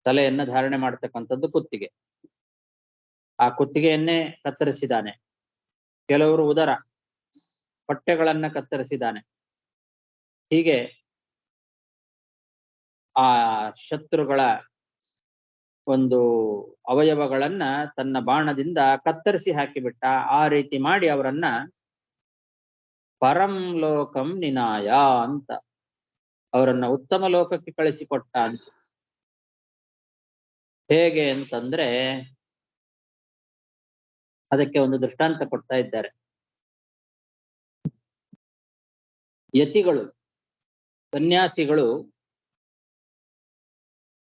ತಲೆಯನ್ನ ಧಾರಣೆ ಮಾಡ್ತಕ್ಕಂಥದ್ದು ಕುತ್ತಿಗೆ. ಆ ಕುತ್ತಿಗೆಯನ್ನೇ ಕತ್ತರಿಸಿದ್ದಾನೆ. ಕೆಲವರು ಉದರ, ಹೊಟ್ಟೆಗಳನ್ನ ಕತ್ತರಿಸಿದ್ದಾನೆ. ಹೀಗೆ ಆ ಶತ್ರುಗಳ ಒಂದು ಅವಯವಗಳನ್ನ ತನ್ನ ಬಾಣದಿಂದ ಕತ್ತರಿಸಿ ಹಾಕಿಬಿಟ್ಟ. ಆ ರೀತಿ ಮಾಡಿ ಅವರನ್ನ ಪರಂ ಲೋಕಂ ನಿನಾಯ ಅಂತ, ಅವರನ್ನ ಉತ್ತಮ ಲೋಕಕ್ಕೆ ಕಳಿಸಿಕೊಟ್ಟ ಅಂತ. ಹೇಗೆ ಅಂತಂದ್ರೆ ಅದಕ್ಕೆ ಒಂದು ದೃಷ್ಟಾಂತ ಕೊಡ್ತಾ ಇದ್ದಾರೆ. ಯತಿಗಳು, ಸನ್ಯಾಸಿಗಳು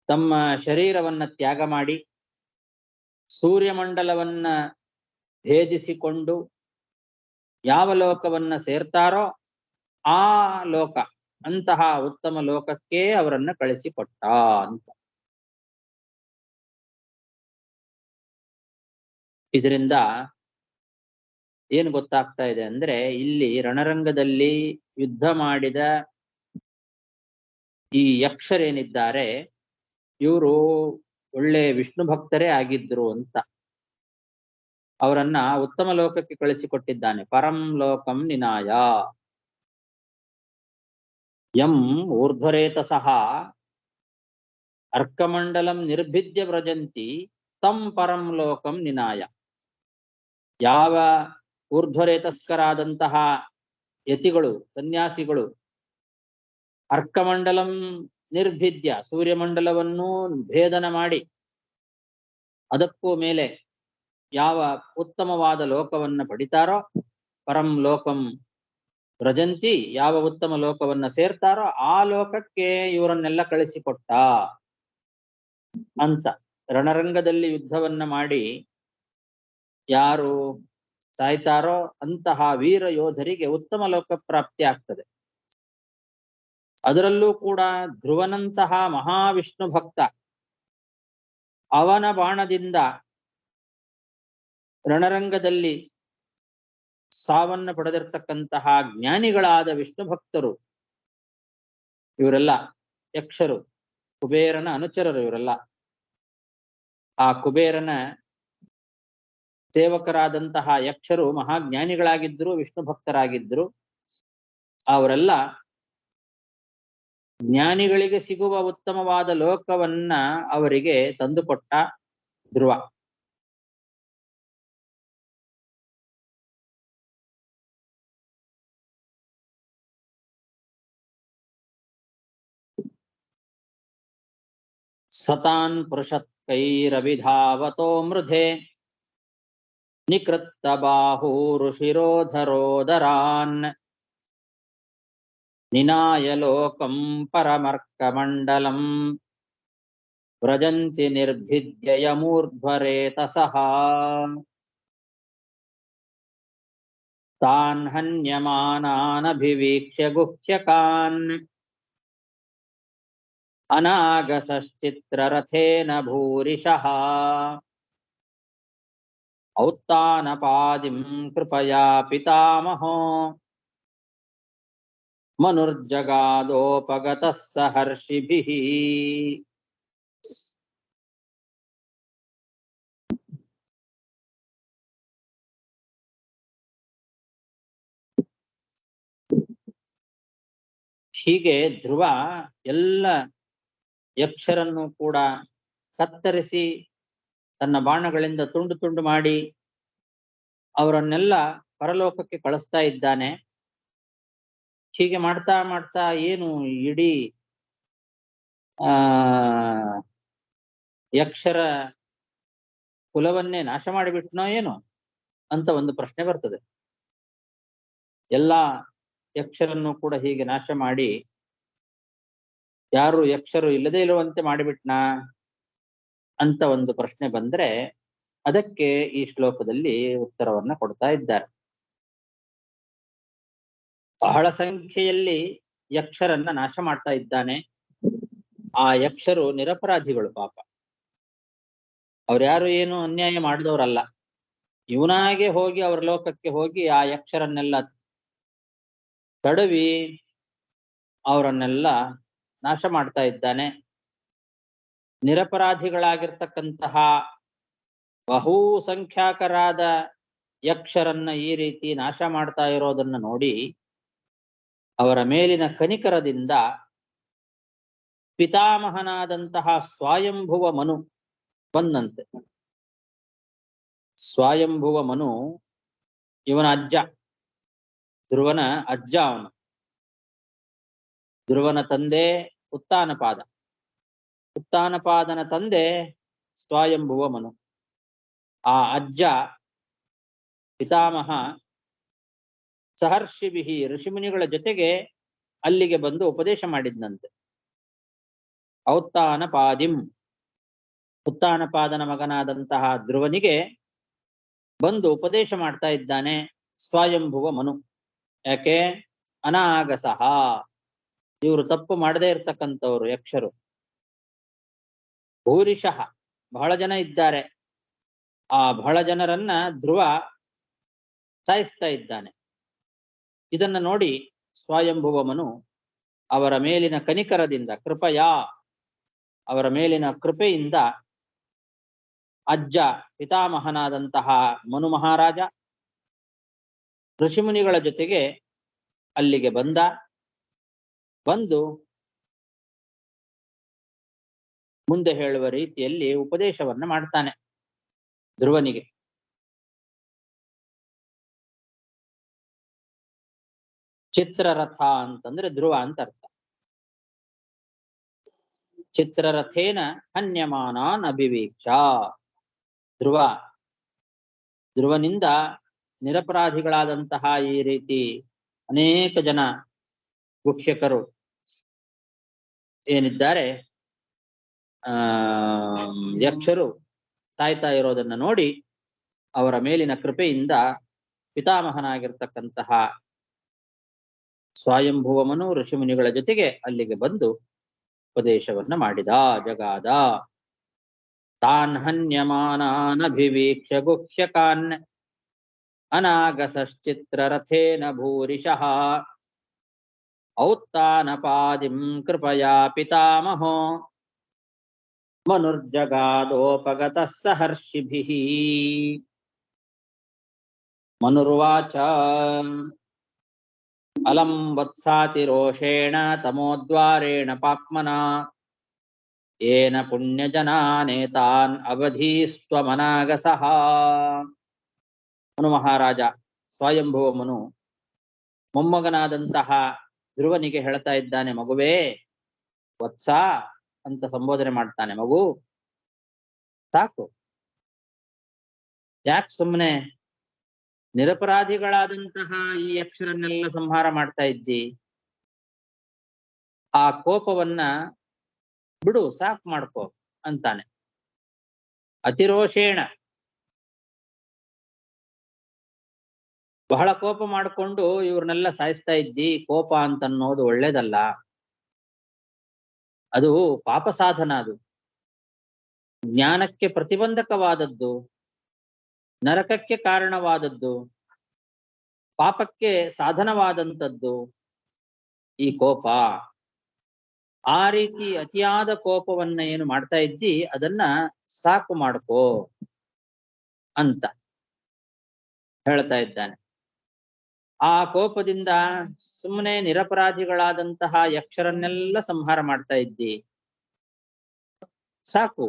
ತಮ್ಮ ಶರೀರವನ್ನ ತ್ಯಾಗ ಮಾಡಿ ಸೂರ್ಯಮಂಡಲವನ್ನ ಭೇದಿಸಿಕೊಂಡು ಯಾವ ಲೋಕವನ್ನ ಸೇರ್ತಾರೋ ಆ ಲೋಕ, ಅಂತಹ ಉತ್ತಮ ಲೋಕಕ್ಕೆ ಅವರನ್ನ ಕಳಿಸಿಕೊಟ್ಟ ಅಂತ. ಇದರಿಂದ ಏನು ಗೊತ್ತಾಗ್ತಾ ಇದೆ ಅಂದ್ರೆ, ಇಲ್ಲಿ ರಣರಂಗದಲ್ಲಿ ಯುದ್ಧ ಮಾಡಿದ ಈ ಯಕ್ಷರೇನಿದ್ದಾರೆ ಇವರು ಒಳ್ಳೆ ವಿಷ್ಣು ಭಕ್ತರೇ ಆಗಿದ್ರು ಅಂತ. ಅವರನ್ನ ಉತ್ತಮ ಲೋಕಕ್ಕೆ ಕಳಿಸಿಕೊಟ್ಟಿದ್ದಾನೆ. ಪರಂ ಲೋಕಂ ನಿನಾಯ ಯಂ ಊರ್ಧ್ವರೇತಸಃ ಅರ್ಕಮಂಡಲಂ ನಿರ್ಭಿದ್ಯ ವ್ರಜಂತಿ ತಂ ಪರಂ ಲೋಕಂ ನಿನಾಯ. ಯಾವ ಊರ್ಧ್ವರೇತಸ್ಕರಾದಂತಹ ಯತಿಗಳು, ಸನ್ಯಾಸಿಗಳು ಅರ್ಕಮಂಡಲಂ ನಿರ್ಭಿದ್ಯ ಸೂರ್ಯಮಂಡಲವನ್ನು ಭೇದನ ಮಾಡಿ ಅದಕ್ಕೂ ಮೇಲೆ ಯಾವ ಉತ್ತಮವಾದ ಲೋಕವನ್ನ ಪಡಿತಾರೋ ಪರಂ ಲೋಕಂ ವ್ರಜಂತಿ, ಯಾವ ಉತ್ತಮ ಲೋಕವನ್ನ ಸೇರ್ತಾರೋ ಆ ಲೋಕಕ್ಕೆ ಇವರನ್ನೆಲ್ಲ ಕಳಿಸಿಕೊಟ್ಟ ಅಂತ. ರಣರಂಗದಲ್ಲಿ ಯುದ್ಧವನ್ನ ಮಾಡಿ ಯಾರು ಸಾಯ್ತಾರೋ ಅಂತಹ ವೀರ ಯೋಧರಿಗೆ ಉತ್ತಮ ಲೋಕ ಪ್ರಾಪ್ತಿ ಆಗ್ತದೆ. ಅದರಲ್ಲೂ ಕೂಡ ಧ್ರುವನಂತಹ ಮಹಾವಿಷ್ಣು ಭಕ್ತ, ಅವನ ಬಾಣದಿಂದ ರಣರಂಗದಲ್ಲಿ ಸಾವನ್ನ ಪಡೆದಿರ್ತಕ್ಕಂತಹ ಜ್ಞಾನಿಗಳಾದ ವಿಷ್ಣು ಭಕ್ತರು, ಇವರೆಲ್ಲ ಯಕ್ಷರು, ಕುಬೇರನ ಅನುಚರರು ಇವರೆಲ್ಲ. ಆ ಕುಬೇರನ ಸೇವಕರಾದಂತಹ ಯಕ್ಷರು ಮಹಾಜ್ಞಾನಿಗಳಾಗಿದ್ರು, ವಿಷ್ಣು ಭಕ್ತರಾಗಿದ್ರು. ಅವರೆಲ್ಲ ಜ್ಞಾನಿಗಳಿಗೆ ಸಿಗುವ ಉತ್ತಮವಾದ ಲೋಕವನ್ನ ಅವರಿಗೆ ತಂದುಕೊಟ್ಟ ಧ್ರುವ. ಸತಾನ್ ಪೃಷತ್ಕೈರವಿಧಾವತೋ ಮೃಧೆ ನಿಕೃತ್ತ ಬಾಹೂರುಷಿರೋಧರೋದರಾನ್ ನಿನಾಯ ಲೋಕಂ ಪರಮರ್ಕಮಂಡಲಂ ವ್ರಜಂತಿ ನಿರ್ಭಿದ್ಯ ಯಮೂರ್ಧ್ವರೇತಸಃ ತಾನ್ ಹನ್ಯಮಾನಾನಭಿವೀಕ್ಷ್ಯ ಗುಹ್ಯಕಾನ್ ಅನಾಗಸಶ್ಚಿತ್ರರಥೇನ ಭೂರಿಶಃ ಔತ್ತಾನಪಾದಿಂ ಕೃಪಯಾ ಪಿತಾಮಹೋ ಮನುರ್ಜಗಾದೋಪಗತಃ ಸಹರ್ಷಿಭಿಃ. ಹೀಗೆ ಧ್ರುವ ಎಲ್ಲ ಯಕ್ಷರನ್ನು ಕೂಡ ಕತ್ತರಿಸಿ ತನ್ನ ಬಾಣಗಳಿಂದ ತುಂಡು ತುಂಡು ಮಾಡಿ ಅವರನ್ನೆಲ್ಲ ಪರಲೋಕಕ್ಕೆ ಕಳಿಸ್ತಾ ಇದ್ದಾನೆ. ಹೀಗೆ ಮಾಡ್ತಾ ಮಾಡ್ತಾ ಏನು ಇಡೀ ಯಕ್ಷರ ಕುಲವನ್ನೇ ನಾಶ ಮಾಡಿಬಿಟ್ನೋ ಏನು ಅಂತ ಒಂದು ಪ್ರಶ್ನೆ ಬರ್ತದೆ. ಎಲ್ಲ ಯಕ್ಷರನ್ನು ಕೂಡ ಹೀಗೆ ನಾಶ ಮಾಡಿ ಯಾರು ಯಕ್ಷರು ಇಲ್ಲದೇ ಇರುವಂತೆ ಮಾಡಿಬಿಟ್ನಾ ಅಂತ ಒಂದು ಪ್ರಶ್ನೆ ಬಂದ್ರೆ ಅದಕ್ಕೆ ಈ ಶ್ಲೋಕದಲ್ಲಿ ಉತ್ತರವನ್ನ ಕೊಡ್ತಾ ಇದ್ದಾರೆ. ಬಹಳ ಸಂಖ್ಯೆಯಲ್ಲಿ ಯಕ್ಷರನ್ನ ನಾಶ ಮಾಡ್ತಾ ಇದ್ದಾನೆ. ಆ ಯಕ್ಷರು ನಿರಪರಾಧಿಗಳು, ಪಾಪ ಅವ್ರ್ಯಾರು ಏನು ಅನ್ಯಾಯ ಮಾಡಿದವರಲ್ಲ. ಇವನಾಗೆ ಹೋಗಿ ಅವ್ರ ಲೋಕಕ್ಕೆ ಹೋಗಿ ಆ ಯಕ್ಷರನ್ನೆಲ್ಲ ತಡವಿ ಅವರನ್ನೆಲ್ಲ ನಾಶ ಮಾಡ್ತಾ ಇದ್ದಾನೆ. ನಿರಪರಾಧಿಗಳಾಗಿರ್ತಕ್ಕಂತಹ ಬಹು ಸಂಖ್ಯಾಕರಾದ ಯಕ್ಷರನ್ನ ಈ ರೀತಿ ನಾಶ ಮಾಡ್ತಾ ಇರೋದನ್ನ ನೋಡಿ ಅವರ ಮೇಲಿನ ಕನಿಕರದಿಂದ ಪಿತಾಮಹನಾದಂತಹ ಸ್ವಯಂಭುವ ಮನು ಬಂದಂತೆ. ಸ್ವಯಂಭುವ ಮನು ಇವನ ಅಜ್ಜ, ಧ್ರುವನ ಅಜ್ಜ ಅವನು. ಧ್ರುವನ ತಂದೆ ಉತ್ತಾನಪಾದ, ಉತ್ತಾನಪಾದನ ತಂದೆ ಸ್ವಯಂಭುವ ಮನು. ಆ ಅಜ್ಜ ಪಿತಾಮಹ ಸಹರ್ಷಿಭಿಹಿ ಋಷಿಮುನಿಗಳ ಜೊತೆಗೆ ಅಲ್ಲಿಗೆ ಬಂದು ಉಪದೇಶ ಮಾಡಿದ್ನಂತೆ. ಔತ್ತಾನಪಾದಿಂ, ಉತ್ತಾನಪಾದನ ಮಗನಾದಂತಹ ಧ್ರುವನಿಗೆ ಬಂದು ಉಪದೇಶ ಮಾಡ್ತಾ ಇದ್ದಾನೆ ಸ್ವಯಂಭುವ ಮನು. ಯಾಕೆ? ಅನಾಗಸಹ, ಇವರು ತಪ್ಪು ಮಾಡದೇ ಇರ್ತಕ್ಕಂಥವ್ರು ಯಕ್ಷರು. ಭೂರಿಶಃ, ಬಹಳ ಜನ ಇದ್ದಾರೆ. ಆ ಬಹಳ ಜನರನ್ನ ಧ್ರುವ ಸಾಯಿಸ್ತಾ ಇದ್ದಾನೆ. ಇದನ್ನ ನೋಡಿ ಸ್ವಯಂಭುವ ಮನು ಅವರ ಮೇಲಿನ ಕನಿಕರದಿಂದ, ಕೃಪಯಾ, ಅವರ ಮೇಲಿನ ಕೃಪೆಯಿಂದ ಅಜ್ಜ ಪಿತಾಮಹನಾದಂತಹ ಮನು ಮಹಾರಾಜ ಋಷಿಮುನಿಗಳ ಜೊತೆಗೆ ಅಲ್ಲಿಗೆ ಬಂದು ಮುಂದೆ ಹೇಳುವ ರೀತಿಯಲ್ಲಿ ಉಪದೇಶವನ್ನ ಮಾಡ್ತಾನೆ ಧ್ರುವನಿಗೆ. ಚಿತ್ರರಥ ಅಂತಂದ್ರೆ ಧ್ರುವ ಅಂತ ಅರ್ಥ. ಚಿತ್ರರಥೇನ ಹನ್ಯಮಾನಾನ್ ಅಭಿವೀಕ್ಷ. ಧ್ರುವನಿಂದ ನಿರಪರಾಧಿಗಳಾದಂತಹ ಈ ರೀತಿ ಅನೇಕ ಜನ ಗುಕ್ಷಕರು ಏನಿದ್ದಾರೆ, ಯಕ್ಷರು ಸಾಯ್ತಾ ಇರೋದನ್ನ ನೋಡಿ ಅವರ ಮೇಲಿನ ಕೃಪೆಯಿಂದ ಪಿತಾಮಹನಾಗಿರ್ತಕ್ಕಂತಹ ಸ್ವಯಂಭುವಮನು ಋಷಿಮುನಿಗಳ ಜೊತೆಗೆ ಅಲ್ಲಿಗೆ ಬಂದು ಉಪದೇಶವನ್ನ ಮಾಡಿದ. ಜಗಾದ ತಾನ್ ಹನ್ಯಮಾನಾನಭಿವೀಕ್ಷ್ಯ ಗುಹ್ಯಕಾನ್ ಅನಾಗಸಶ್ಚಿತ್ರರಥೇನ ಭೂರಿಶಃ ಔತ್ತಾನಪಾದಿಂ ಕೃಪಯಾ ಪಿತಾಮಹೋ ಮನುರ್ಜಗಾದೋಪಗತಃ ಸಹರ್ಷಿಭಿಃ. ಮನುರ್ವಾಚ ಅಲಂ ವತ್ಸಾತಿರೋಷೇಣ ತಮೋದ್ವಾರೇಣ ಪಾಪ್ಮನಾ ಏನ ಪುಣ್ಯಜನಾನೇತಾನ್ ಅವಧೀಸ್ತ್ವಮನಾಗಸಃ. ಮನು ಮಹಾರಾಜ ಸ್ವಯಂಭುವ ಮನು ಮೊಮ್ಮಗನಾದಂತಹ ಧ್ರುವನಿಗೆ ಹೇಳ್ತಾ ಇದ್ದಾನೆ, ಮಗುವೇ, ವತ್ಸ ಅಂತ ಸಂಬೋಧನೆ ಮಾಡ್ತಾನೆ. ಮಗು, ಸಾಕು, ಯಾಕೆ ಸುಮ್ಮನೆ ನಿರಪರಾಧಿಗಳಾದಂತಹ ಈ ಯಕ್ಷರನ್ನೆಲ್ಲ ಸಂಹಾರ ಮಾಡ್ತಾ ಇದ್ದಿ? ಆ ಕೋಪವನ್ನ ಬಿಡು, ಸಾಕು ಮಾಡ್ಕೋ ಅಂತಾನೆ. ಅತಿರೋಷೇಣ, ಬಹಳ ಕೋಪ ಮಾಡಿಕೊಂಡು ಇವ್ರನ್ನೆಲ್ಲ ಸಾಯಿಸ್ತಾ ಇದ್ದಿ. ಕೋಪ ಅಂತನ್ನೋದು ಒಳ್ಳೇದಲ್ಲ, ಅದು ಪಾಪ ಸಾಧನ, ಅದು ಜ್ಞಾನಕ್ಕೆ ಪ್ರತಿಬಂಧಕವಾದದ್ದು, ನರಕಕ್ಕೆ ಕಾರಣವಾದದ್ದು, ಪಾಪಕ್ಕೆ ಸಾಧನವಾದಂಥದ್ದು ಈ ಕೋಪ. ಆ ರೀತಿ ಅತಿಯಾದ ಕೋಪವನ್ನ ಏನು ಮಾಡ್ತಾ ಇದ್ದಿ, ಅದನ್ನ ಸಾಕು ಮಾಡ್ಕೋ ಅಂತ ಹೇಳ್ತಾ ಇದ್ದಾನೆ. ಆ ಕೋಪದಿಂದ ಸುಮ್ಮನೆ ನಿರಪರಾಧಿಗಳಾದಂತಹ ಯಕ್ಷರನ್ನೆಲ್ಲ ಸಂಹಾರ ಮಾಡ್ತಾ ಇದ್ದಿ, ಸಾಕು,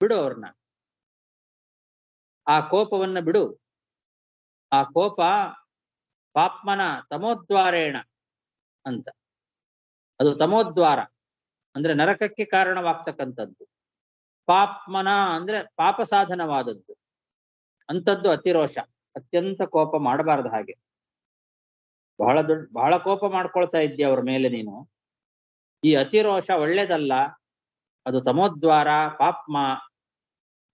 ಬಿಡು ಅವ್ರನ್ನ. ಆ ಕೋಪವನ್ನ ಬಿಡು. ಆ ಕೋಪ ಪಾಪ್ಮನ ತಮೋದ್ವಾರೇಣ ಅಂತ, ಅದು ತಮೋದ್ವಾರ ಅಂದ್ರೆ ನರಕಕ್ಕೆ ಕಾರಣವಾಗ್ತಕ್ಕಂಥದ್ದು. ಪಾಪ್ಮನ ಅಂದ್ರೆ ಪಾಪ ಸಾಧನವಾದದ್ದು. ಅಂಥದ್ದು ಅತಿರೋಷ, ಅತ್ಯಂತ ಕೋಪ ಮಾಡಬಾರದು. ಹಾಗೆ ಬಹಳ ಕೋಪ ಮಾಡ್ಕೊಳ್ತಾ ಇದ್ದೀಯ ಅವ್ರ ಮೇಲೆ ನೀನು. ಈ ಅತಿರೋಷ ಒಳ್ಳೇದಲ್ಲ, ಅದು ತಮೋದ್ವಾರ,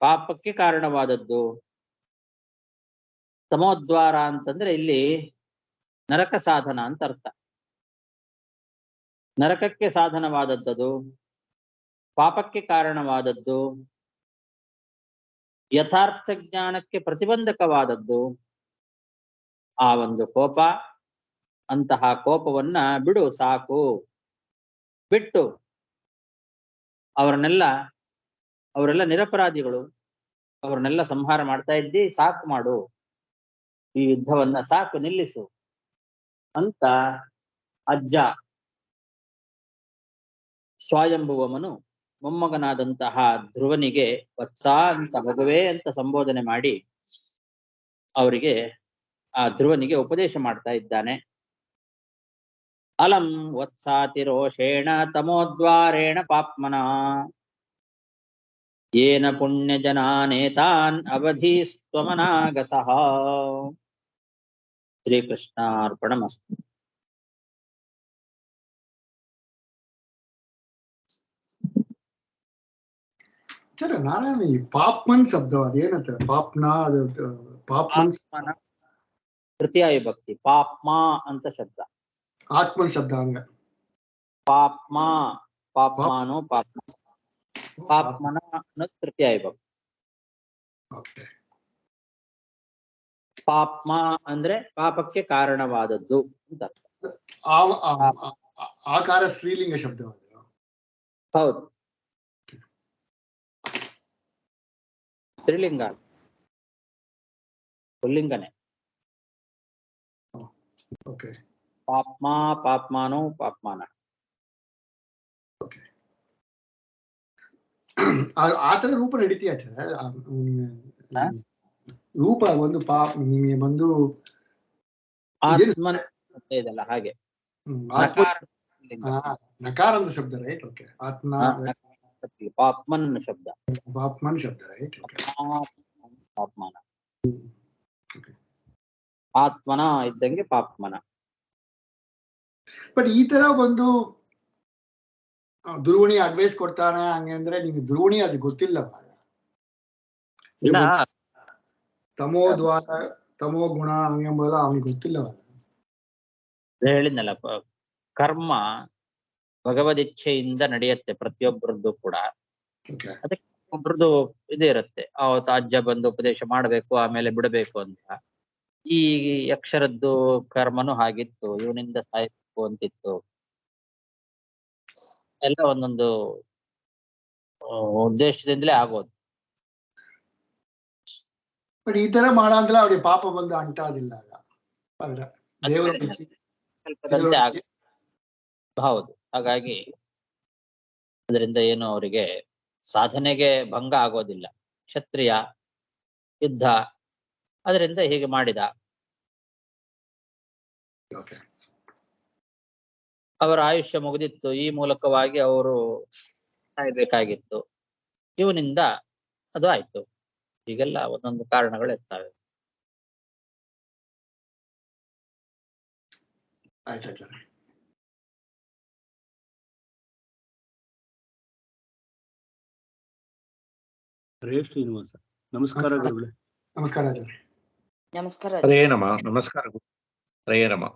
ಪಾಪಕ್ಕೆ ಕಾರಣವಾದದ್ದು. ತಮೋದ್ವಾರ ಅಂತಂದ್ರೆ ಇಲ್ಲಿ ನರಕ ಸಾಧನ ಅಂತ ಅರ್ಥ. ನರಕಕ್ಕೆ ಸಾಧನವಾದದ್ದು, ಪಾಪಕ್ಕೆ ಕಾರಣವಾದದ್ದು, ಯಥಾರ್ಥ ಜ್ಞಾನಕ್ಕೆ ಪ್ರತಿಬಂಧಕವಾದದ್ದು ಆ ಒಂದು ಕೋಪ. ಅಂತಹ ಕೋಪವನ್ನ ಬಿಡು, ಸಾಕು. ಬಿಟ್ಟು ಅವರೆಲ್ಲ ನಿರಪರಾಧಿಗಳು, ಅವ್ರನ್ನೆಲ್ಲ ಸಂಹಾರ ಮಾಡ್ತಾ ಇದ್ದಿ, ಸಾಕು ಮಾಡು, ಈ ಯುದ್ಧವನ್ನ ಸಾಕು, ನಿಲ್ಲಿಸು ಅಂತ ಅಜ್ಜ ಸ್ವಯಂಭುವಮನು ಮೊಮ್ಮಗನಾದಂತಹ ಧ್ರುವನಿಗೆ ವತ್ಸ ಅಂತ, ಮಗುವೇ ಅಂತ ಸಂಬೋಧನೆ ಮಾಡಿ ಅವರಿಗೆ, ಆ ಧ್ರುವನಿಗೆ ಉಪದೇಶ ಮಾಡ್ತಾ ಇದ್ದಾನೆ. ಅಲಂ ವತ್ಸಾತಿರೋಷೇಣ ತಮೋದ್ವಾರೇಣ ಪಾಪ್ಮನ ಏನ ಪುಣ್ಯಜನಾನೇತಾನ್ ಅವಧೀಸ್ತ್ವಮನಾಗಸಃ. ಶ್ರೀಕೃಷ್ಣಾರ್ಪಣಮಸ್ತು. ಸರ್, ನಾರಾಯಣ, ಈ ಪಾಪ್ಮನ್ ಶಬ್ದ ಅದೇನಂತ? ಪಾಪ್ನ ಪಾಪ್ಮನ್ ತೃತೀಯ ವಿಭಕ್ತಿ, ಪಾಪ್ಮಾ ಅಂತ ಶಬ್ದ. ಆತ್ಮನ್ ಶಬ್ದ ಹಂಗ. ಪಾಪ್ಮಾ, ಪಾಪ್ಮಾನು ಪಾಪ್ಮ, ಪಾಪ್ಮನ ಅನ್ನೋದು ತೃತೀಯ ವಿಭಕ್ತಿ. ಪಾಪ್ಮ ಅಂದ್ರೆ ಪಾಪಕ್ಕೆ ಕಾರಣವಾದದ್ದು ಅಂತ ಅರ್ಥ. ಆಕಾರ ಸ್ತ್ರೀಲಿಂಗ ಶಬ್ದ. ಹೌದು, ಸ್ತ್ರೀಲಿಂಗ, ಪುಲ್ಲಿಂಗನೇ. ಪಾಪ್ಮ, ಪಾಪ್ಮಾನು ಪಾಪ್ಮಾನ. ಆತರ ರೂಪ ನಡೀತೀಯ ಸರ್? ರೂಪ ಒಂದು ನಿಮಗೆ ಬಂದು ಆತ್ಮನ್ ಇದೆಲ್ಲ ಹಾಗೆ ನಕಾರ ಅಂತ ಶಬ್ದ, ರೈಟ್? ಓಕೆ. ಆತ್ಮ ಪಾಪ್ಮನ್ ಶಬ್ದ. ಪಾಪ್ಮನ್ ಶಬ್ದ, ರೈಟ್? ಪಾಪ್ಮನ, ಆತ್ಮನ ಇದ್ದಂಗೆ ಪಾಪ್ಮನ. ಬಟ್ ಈ ತರ ಒಂದು ಧ್ರುವಣಿ ಅಡ್ವೈಸ್ ಕೊಡ್ತಾನೆ ಹಂಗೆ ಅಂದ್ರೆ ನಿಮ್ಗೆ ಧ್ರುವಣಿ ಅದು ಗೊತ್ತಿಲ್ಲ. ಇಲ್ಲ, ತಮೋ ದ್ವಾರ, ತಮೋ ಗುಣ ಹಂಗೆಂಬುದೆಲ್ಲ ಅವನಿಗೆ ಗೊತ್ತಿಲ್ಲವಲ್ಲ. ಹೇಳಿದ್ನಲ್ಲ, ಕರ್ಮ ಭಗವದಿಚ್ಛೆಯಿಂದ ನಡೆಯುತ್ತೆ ಪ್ರತಿಯೊಬ್ಬರದ್ದು ಕೂಡ. ಅದಕ್ಕೆ ಒಬ್ರದ್ದು ಇದೇ ಇರುತ್ತೆ, ಅಜ್ಜ ಬಂದು ಉಪದೇಶ ಮಾಡ್ಬೇಕು ಆಮೇಲೆ ಬಿಡಬೇಕು ಅಂತ. ಈ ಅಕ್ಷರದ್ದು ಕರ್ಮನು ಹಾಗಿತ್ತು, ಇವನಿಂದ ಸಾಯ್ಬೇಕು ಅಂತಿತ್ತು. ಎಲ್ಲ ಒಂದೊಂದು ಉದ್ದೇಶದಿಂದಲೇ ಆಗೋದು. ಬಟ್ ಈ ತರ ಮಾಡಂತಲ್ಲ ಅವ್ರಿಗೆ ಪಾಪ ಬಂದು ಅಂಟಾದಿಲ್ಲ. ದೇವರ ಸ್ವಲ್ಪದಂತೆ ಹೌದು. ಹಾಗಾಗಿ ಅದರಿಂದ ಏನು ಅವರಿಗೆ ಸಾಧನೆಗೆ ಭಂಗ ಆಗೋದಿಲ್ಲ. ಕ್ಷತ್ರಿಯ ಯುದ್ಧ ಅದರಿಂದ ಹೀಗೆ ಮಾಡಿದ. ಅವರ ಆಯುಷ್ಯ ಮುಗಿದಿತ್ತು, ಈ ಮೂಲಕವಾಗಿ ಅವರು ಸಾಯ್ಬೇಕಾಗಿತ್ತು, ಇವನಿಂದ ಅದು ಆಯ್ತು. ಹೀಗೆಲ್ಲ ಒಂದೊಂದು ಕಾರಣಗಳು ಇರ್ತವೆ. ಹರೇ ಶ್ರೀನಿವಾಸ. ನಮಸ್ಕಾರ ಗುರುಗಳೇ. ನಮಸ್ಕಾರ. ನಮಸ್ಕಾರ. ಹರೇ ನಮಃ. ನಮಸ್ಕಾರ. ಹರೇ ನಮಃ.